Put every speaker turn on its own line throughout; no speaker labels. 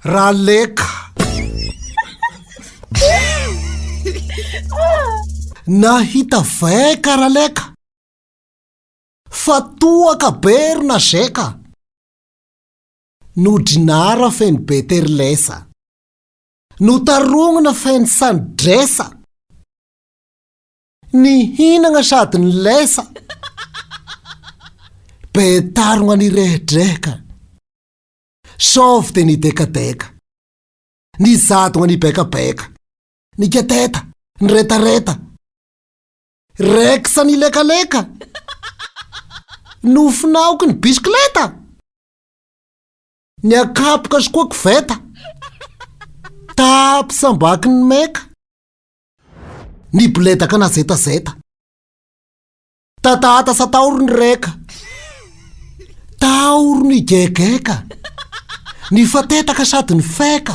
Raleka nahita vaika raleka fatoaka bery na zeka nodrinara feny beterlesa notarongina feny sandresa nihinagna sady ny lesa betarogna nirehidrehaka sovy de nidekadeka nizadogna nibekabeka nikateta niretareta reksa nilekaleka nofinaoky ny bisikleta niakapoka sokoa koveta tapisambaky ny meka niboledaka nazetazeta tatata sataoro ny reka taoro ny gegeka nifatetaka sady ny feka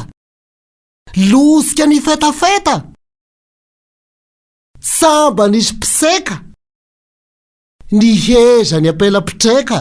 losika ny fetafeta samba nisy piseka niheza ny apela-pitreka